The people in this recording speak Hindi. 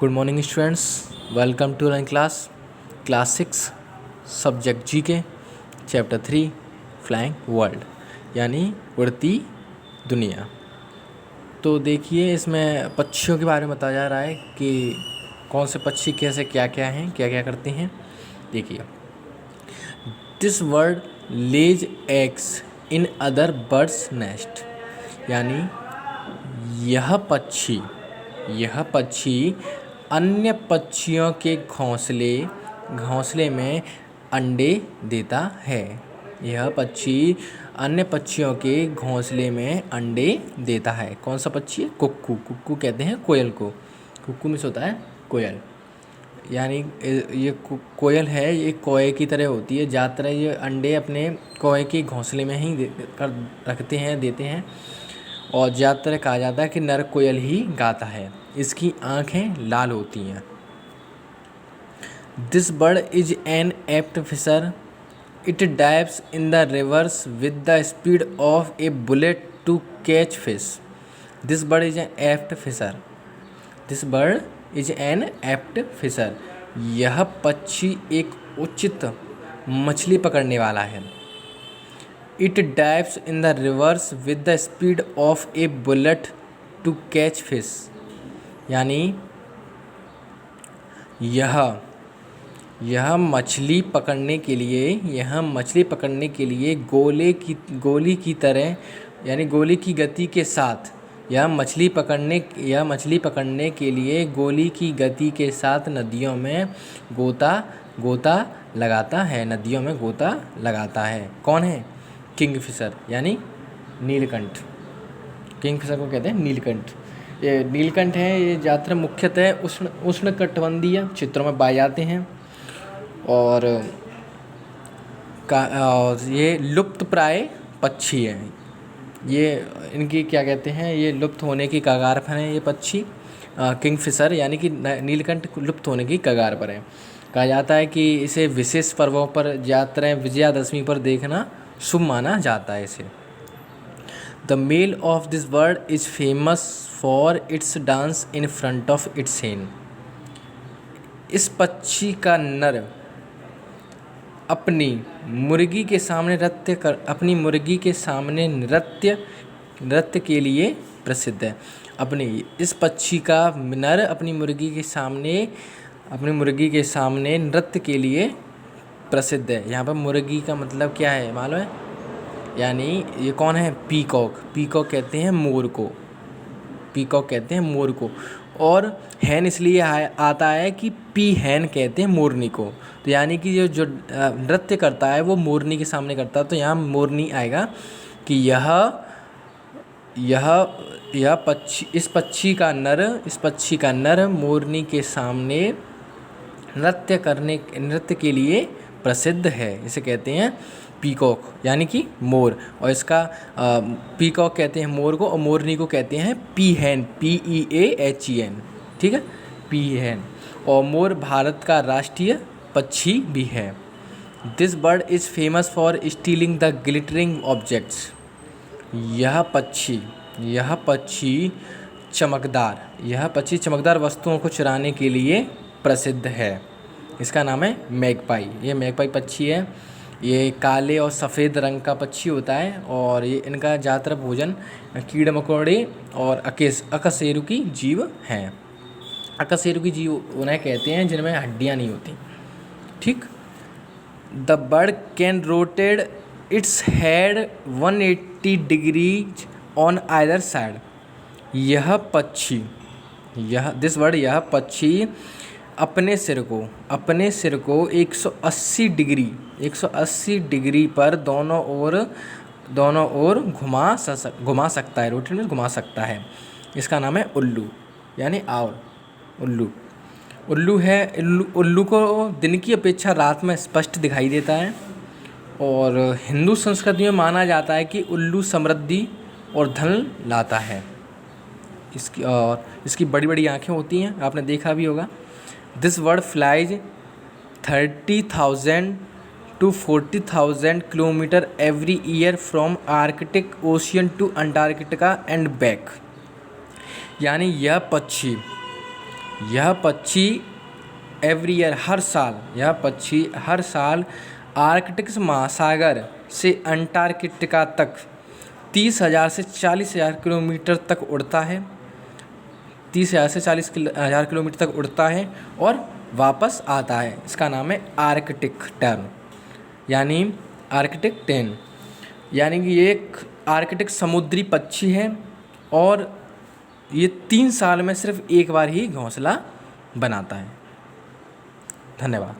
Good morning students, welcome to online class 6 subject GK chapter 3 flying world यानी उड़ती दुनिया। तो देखिए, इसमें पक्षियों के बारे में बताया जा रहा है कि कौन से पक्षी कैसे क्या क्या हैं, क्या क्या करते हैं। देखिए, this bird Lay's eggs in other birds nest, यानी यह पक्षी अन्य पक्षियों के घोंसले में अंडे देता है। यह पक्षी अन्य पक्षियों के घोंसले में अंडे देता है। कौन सा पक्षी है? कुक्कू कहते हैं कोयल को। कुक्कू में होता है कोयल, यानी ये कोयल है, ये कोए की तरह होती है। ज़्यादातर ये अंडे अपने कोए के घोंसले में ही देते हैं और ज़्यादातर कहा जाता है कि नर कोयल ही गाता है। इसकी आँखें लाल होती हैं। This bird is an apt fisher, it dives in the rivers with the speed of a bullet to catch fish. This bird is an apt fisher. This bird is an apt fisher. यह पक्षी एक उचित मछली पकड़ने वाला है। It dives in the rivers with the speed of a bullet to catch fish, यानी यह मछली पकड़ने के लिए गोली की तरह, यानी गोली की गति के साथ, यह मछली पकड़ने के लिए गोली की गति के साथ नदियों में गोता लगाता है। कौन है? किंगफिशर, यानी नीलकंठ। किंगफिशर को कहते हैं नीलकंठ। ये नीलकंठ है, ये ज़्यादातर मुख्यतः उष्णकटिबंधीय क्षेत्रों में पाए जाते हैं और ये लुप्त प्राय पक्षी हैं। ये इनकी क्या कहते हैं, ये लुप्त होने की कगार पर हैं ये पक्षी। किंगफिशर यानी कि नीलकंठ लुप्त होने की कगार पर है। कहा जाता है कि इसे विशेष पर्वों पर, ज़्यादातर विजयादशमी पर देखना शुभ माना जाता है इसे। The male of this bird is famous for its dance in front of its hen. इस पक्षी का नर अपनी मुर्गी के सामने नृत्य के लिए प्रसिद्ध है। इस पक्षी का नर अपनी मुर्गी के सामने नृत्य के लिए प्रसिद्ध है। यहाँ पर मुर्गी का मतलब क्या है मालूम है? यानी ये कौन है? पीकॉक कहते हैं मोर को। और हैन इसलिए आता है कि पी हैन कहते हैं मोरनी को। तो यानी कि जो नृत्य करता है वो मोरनी के सामने करता है, तो यहाँ मोरनी आएगा कि इस पक्षी का नर मोरनी के सामने नृत्य के लिए प्रसिद्ध है। इसे कहते हैं पीकॉक, यानी कि मोर। और इसका पीकॉक कहते हैं मोर को, और मोरनी को कहते हैं पीहेन, PEAHEN, ठीक है, पीहेन। और मोर भारत का राष्ट्रीय पक्षी भी है। This bird is famous for stealing the glittering objects. यह पक्षी चमकदार वस्तुओं को चुराने के लिए प्रसिद्ध है। इसका नाम है मैगपाई। ये मैगपाई पक्षी है। ये काले और सफ़ेद रंग का पक्षी होता है और ये इनका ज़्यादातर भोजन कीड़े मकोड़े और अकशेरुकी जीव हैं। अकशेरुकी जीव उन्हें कहते हैं जिनमें हड्डियाँ नहीं होती, ठीक। The bird can rotate its head 180 degrees on either side. यह पक्षी अपने सिर को 180 डिग्री पर दोनों ओर घुमा सकता है, रोटेट में घुमा सकता है। इसका नाम है उल्लू, यानी उल्लू को दिन की अपेक्षा रात में स्पष्ट दिखाई देता है। और हिंदू संस्कृति में माना जाता है कि उल्लू समृद्धि और धन लाता है। इसकी बड़ी बड़ी आँखें होती हैं, आपने देखा भी होगा। This bird flies 30,000 to 40,000 kilometre every year from Arctic Ocean to Antarctica and back. यानी यह पक्षी यह पक्षी एवरी ईयर हर साल आर्कटिक महासागर से अंटार्कटिका तक 30,000 से 40,000 किलोमीटर तक उड़ता है। 30,000 से 40,000 किलोमीटर तक उड़ता है और वापस आता है। इसका नाम है आर्कटिक टर्न, यानी आर्कटिक टेन, यानी कि ये एक आर्कटिक समुद्री पक्षी है और ये 3 साल में सिर्फ एक बार ही घोंसला बनाता है। धन्यवाद।